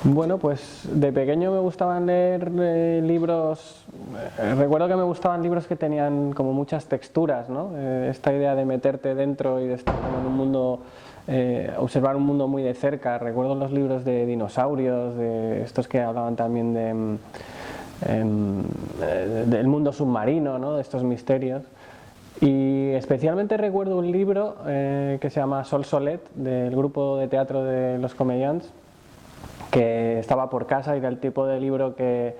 Bueno, pues de pequeño me gustaban leer libros, recuerdo que me gustaban libros que tenían como muchas texturas, ¿no? Esta idea de meterte dentro y de estar como en un mundo, observar un mundo muy de cerca. Recuerdo los libros de dinosaurios, de estos que hablaban también del mundo submarino, ¿no? De estos misterios. Y especialmente recuerdo un libro que se llama Sol Solet, del grupo de teatro de Los Comediants, que estaba por casa y era el tipo de libro que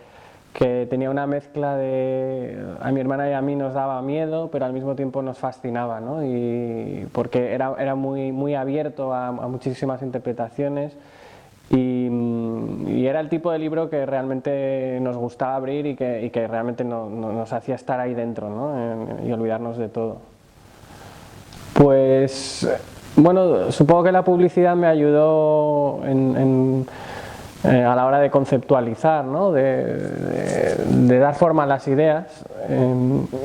tenía una mezcla de... A mi hermana y a mí nos daba miedo, pero al mismo tiempo nos fascinaba, ¿no? Y porque era muy abierto a muchísimas interpretaciones y era el tipo de libro que realmente nos gustaba abrir y que realmente nos hacía estar ahí dentro, ¿no? Y olvidarnos de todo. Pues bueno, supongo que la publicidad me ayudó a la hora de conceptualizar, ¿no? de dar forma a las ideas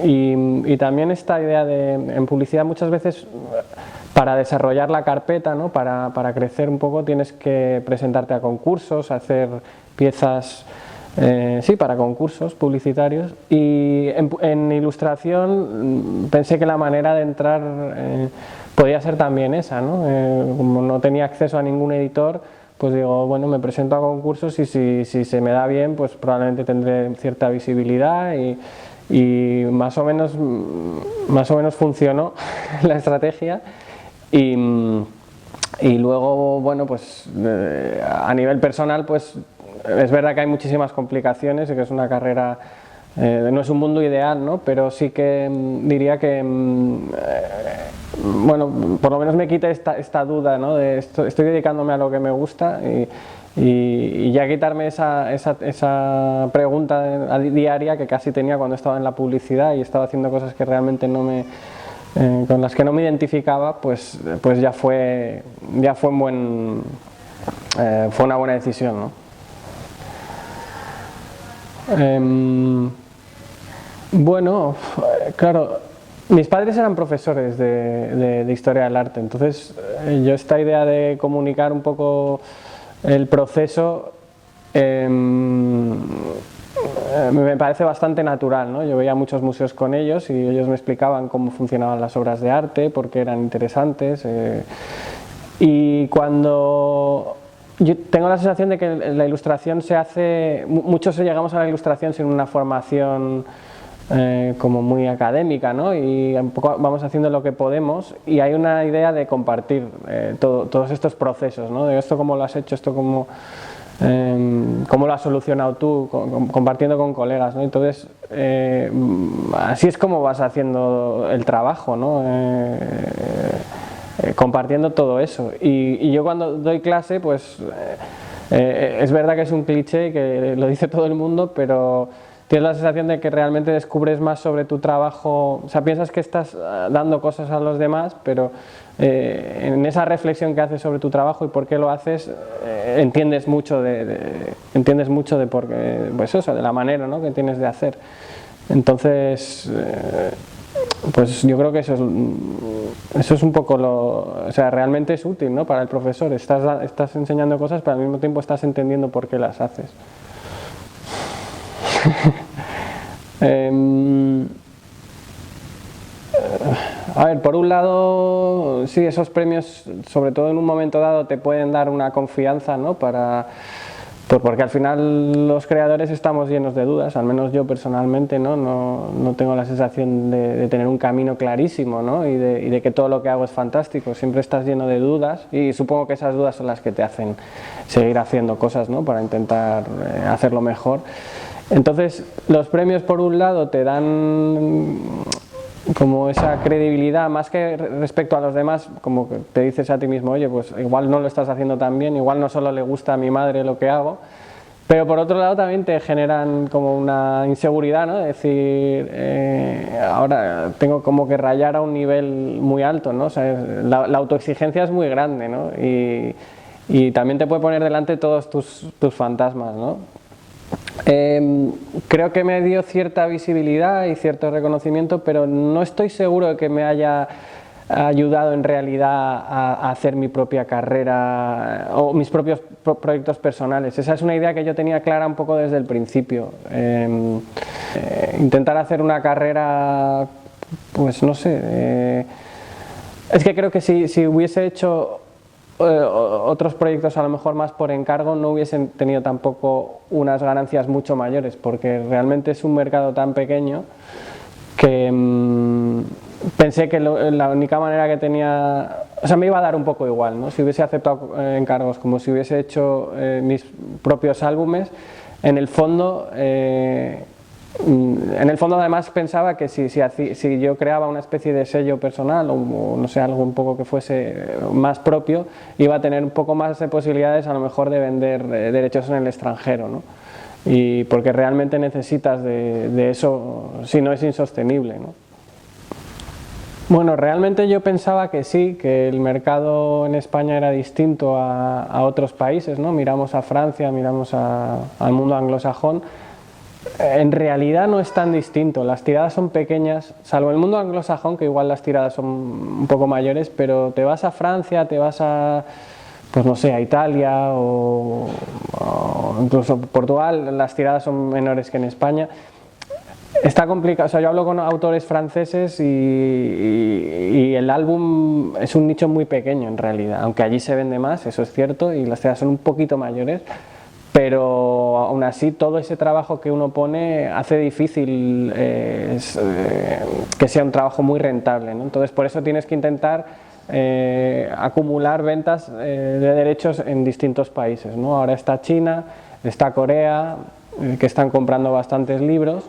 y también esta idea en publicidad muchas veces para desarrollar la carpeta, ¿no? para crecer un poco tienes que presentarte a concursos, hacer piezas sí, para concursos publicitarios y en ilustración pensé que la manera de entrar podía ser también esa, ¿no? Como no tenía acceso a ningún editor, pues digo, bueno, me presento a concursos y si se me da bien, pues probablemente tendré cierta visibilidad y más o menos funcionó la estrategia y luego, bueno, pues a nivel personal, pues es verdad que hay muchísimas complicaciones y que es una carrera, no es un mundo ideal, ¿no? Pero sí que diría que, bueno, por lo menos me quita esta duda, ¿no? De estoy dedicándome a lo que me gusta y ya quitarme esa pregunta diaria que casi tenía cuando estaba en la publicidad y estaba haciendo cosas que realmente con las que no me identificaba, pues ya fue fue una buena decisión, ¿no? Bueno, claro, mis padres eran profesores de historia del arte, entonces yo esta idea de comunicar un poco el proceso me parece bastante natural, ¿no? Yo veía muchos museos con ellos y ellos me explicaban cómo funcionaban las obras de arte, por qué eran interesantes y cuando... Yo tengo la sensación de que la ilustración se hace, muchos llegamos a la ilustración sin una formación como muy académica, ¿no? Y un poco vamos haciendo lo que podemos y hay una idea de compartir todos estos procesos, ¿no? De esto cómo lo has hecho, esto cómo lo has solucionado tú, compartiendo con colegas, ¿no? Entonces, así es como vas haciendo el trabajo, ¿no? Compartiendo todo eso y yo cuando doy clase pues es verdad que es un cliché que lo dice todo el mundo, pero tienes la sensación de que realmente descubres más sobre tu trabajo, o sea, piensas que estás dando cosas a los demás, pero en esa reflexión que haces sobre tu trabajo y por qué lo haces, entiendes mucho de por qué, pues eso, de la manera, ¿no? que tienes de hacer. Entonces pues yo creo que eso es un poco o sea, realmente es útil, ¿no? Para el profesor, estás enseñando cosas, pero al mismo tiempo estás entendiendo por qué las haces. A ver, por un lado, sí, esos premios, sobre todo en un momento dado, te pueden dar una confianza, ¿no? Porque al final los creadores estamos llenos de dudas, al menos yo personalmente no tengo la sensación de tener un camino clarísimo, ¿no? y de que todo lo que hago es fantástico, siempre estás lleno de dudas y supongo que esas dudas son las que te hacen seguir haciendo cosas, ¿no? Para intentar hacerlo mejor. Entonces los premios por un lado te dan como esa credibilidad, más que respecto a los demás, como que te dices a ti mismo, oye, pues igual no lo estás haciendo tan bien, igual no solo le gusta a mi madre lo que hago, pero por otro lado también te generan como una inseguridad, ¿no? Decir, ahora tengo como que rayar a un nivel muy alto, ¿no? O sea, la autoexigencia es muy grande, ¿no? Y también te puede poner delante todos tus fantasmas, ¿no? Creo que me dio cierta visibilidad y cierto reconocimiento, pero no estoy seguro de que me haya ayudado en realidad a hacer mi propia carrera o mis propios proyectos personales. Esa es una idea que yo tenía clara un poco desde el principio. Intentar hacer una carrera, pues no sé, es que creo que si hubiese hecho otros proyectos a lo mejor más por encargo, no hubiesen tenido tampoco unas ganancias mucho mayores, porque realmente es un mercado tan pequeño que pensé que la única manera que tenía, o sea, me iba a dar un poco igual, ¿no? Si hubiese aceptado encargos como si hubiese hecho mis propios álbumes, en el fondo además pensaba que si yo creaba una especie de sello personal o no sé, algo un poco que fuese más propio, iba a tener un poco más de posibilidades a lo mejor de vender derechos en el extranjero, ¿no? Y porque realmente necesitas de eso, si no es insostenible, ¿no? Bueno, realmente yo pensaba que sí, que el mercado en España era distinto a otros países, ¿no? Miramos a Francia, miramos al mundo anglosajón. En realidad no es tan distinto, las tiradas son pequeñas, salvo el mundo anglosajón, que igual las tiradas son un poco mayores, pero te vas a Francia, te vas a, pues no sé, a Italia o incluso Portugal, las tiradas son menores que en España. Está complicado, o sea, yo hablo con autores franceses y el álbum es un nicho muy pequeño en realidad, aunque allí se vende más, eso es cierto, y las tiradas son un poquito mayores, pero aún así todo ese trabajo que uno pone hace difícil que sea un trabajo muy rentable, ¿no? Entonces por eso tienes que intentar acumular ventas de derechos en distintos países, ¿no? Ahora está China, está Corea, que están comprando bastantes libros.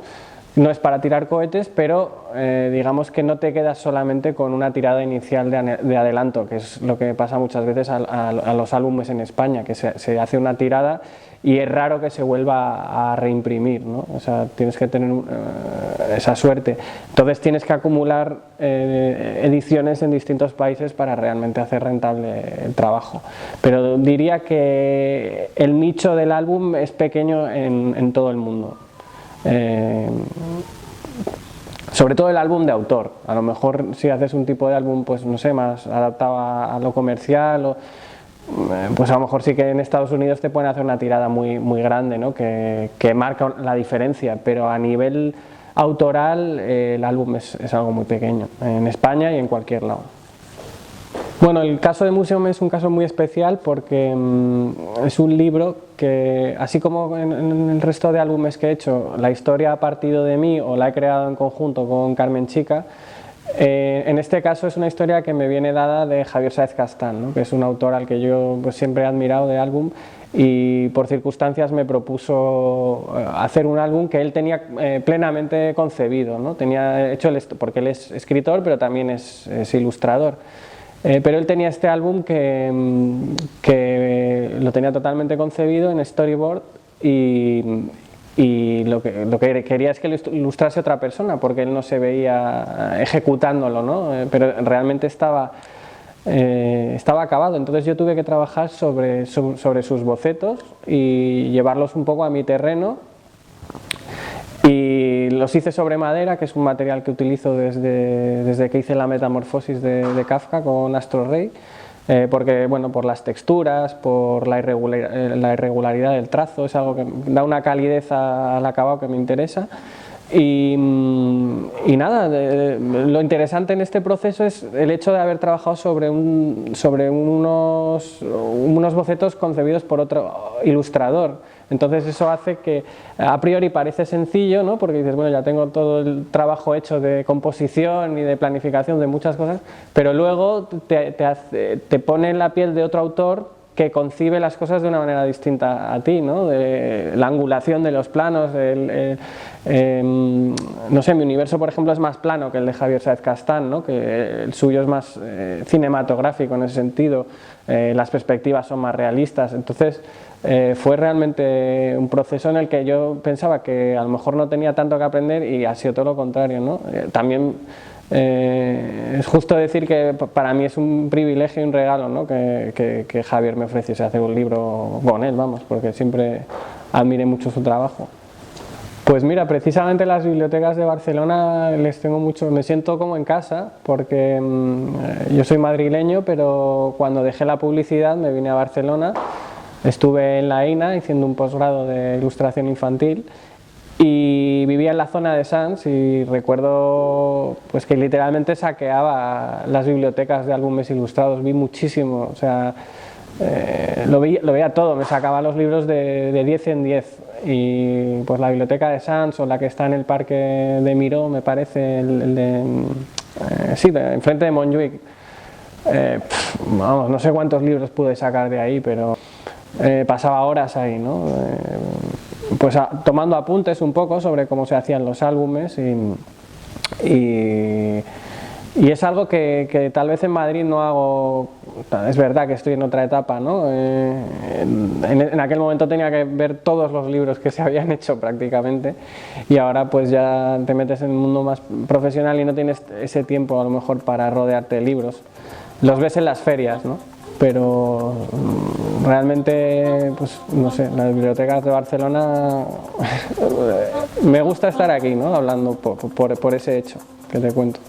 No es para tirar cohetes, pero digamos que no te quedas solamente con una tirada inicial de adelanto, que es lo que pasa muchas veces a los álbumes en España, que se hace una tirada y es raro que se vuelva a reimprimir, ¿no? O sea, tienes que tener esa suerte. Entonces tienes que acumular ediciones en distintos países para realmente hacer rentable el trabajo. Pero diría que el nicho del álbum es pequeño en todo el mundo. Sobre todo el álbum de autor, a lo mejor si haces un tipo de álbum, pues no sé, más adaptado a lo comercial, pues a lo mejor sí que en Estados Unidos te pueden hacer una tirada muy grande, ¿no? que marca la diferencia, pero a nivel autoral el álbum es algo muy pequeño, en España y en cualquier lado. Bueno, el caso de Museum es un caso muy especial porque es un libro que, así como en el resto de álbumes que he hecho, la historia ha partido de mí o la he creado en conjunto con Carmen Chica, en este caso es una historia que me viene dada de Javier Sáez Castán, ¿no? Que es un autor al que yo pues, siempre he admirado de álbum y por circunstancias me propuso hacer un álbum que él tenía plenamente concebido, ¿no? Tenía hecho porque él es escritor pero también es ilustrador. Pero él tenía este álbum que lo tenía totalmente concebido en storyboard y lo que quería es que lo ilustrase otra persona porque él no se veía ejecutándolo, ¿no? Pero realmente estaba acabado, entonces yo tuve que trabajar sobre sus bocetos y llevarlos un poco a mi terreno. Y los hice sobre madera, que es un material que utilizo desde que hice la metamorfosis de Kafka con Astro Rey, porque bueno, por las texturas, por la irregularidad del trazo, es algo que da una calidez al acabado que me interesa. Y nada, lo interesante en este proceso es el hecho de haber trabajado sobre unos bocetos concebidos por otro ilustrador. Entonces eso hace que a priori parece sencillo, ¿no? Porque dices, bueno, ya tengo todo el trabajo hecho de composición y de planificación de muchas cosas, pero luego te pone en la piel de otro autor que concibe las cosas de una manera distinta a ti, ¿no? La angulación de los planos, no sé, mi universo por ejemplo es más plano que el de Javier Sáez Castán, ¿no? Que el suyo es más cinematográfico en ese sentido, las perspectivas son más realistas, entonces fue realmente un proceso en el que yo pensaba que a lo mejor no tenía tanto que aprender y ha sido todo lo contrario, ¿no? También es justo decir que para mí es un privilegio y un regalo, ¿no? que Javier me ofreciese hacer un libro con él, vamos, porque siempre admiré mucho su trabajo. Pues mira, precisamente las bibliotecas de Barcelona les tengo mucho, me siento como en casa, porque yo soy madrileño, pero cuando dejé la publicidad me vine a Barcelona, estuve en la EINA haciendo un posgrado de ilustración infantil y vivía en la zona de Sants y recuerdo pues que literalmente saqueaba las bibliotecas de álbumes ilustrados, vi muchísimo, o sea, lo veía todo, me sacaba los libros de 10 en 10 y pues la biblioteca de Sants o la que está en el parque de Miró, me parece, sí, enfrente de Montjuic, vamos, no sé cuántos libros pude sacar de ahí, pero pasaba horas ahí, ¿no? Pues tomando apuntes un poco sobre cómo se hacían los álbumes y es algo que tal vez en Madrid no hago, es verdad que estoy en otra etapa, ¿no? En aquel momento tenía que ver todos los libros que se habían hecho prácticamente y ahora pues ya te metes en un mundo más profesional y no tienes ese tiempo a lo mejor para rodearte de libros. Los ves en las ferias, ¿no? Pero realmente, pues no sé, las bibliotecas de Barcelona me gusta estar aquí, ¿no? Hablando por ese hecho que te cuento.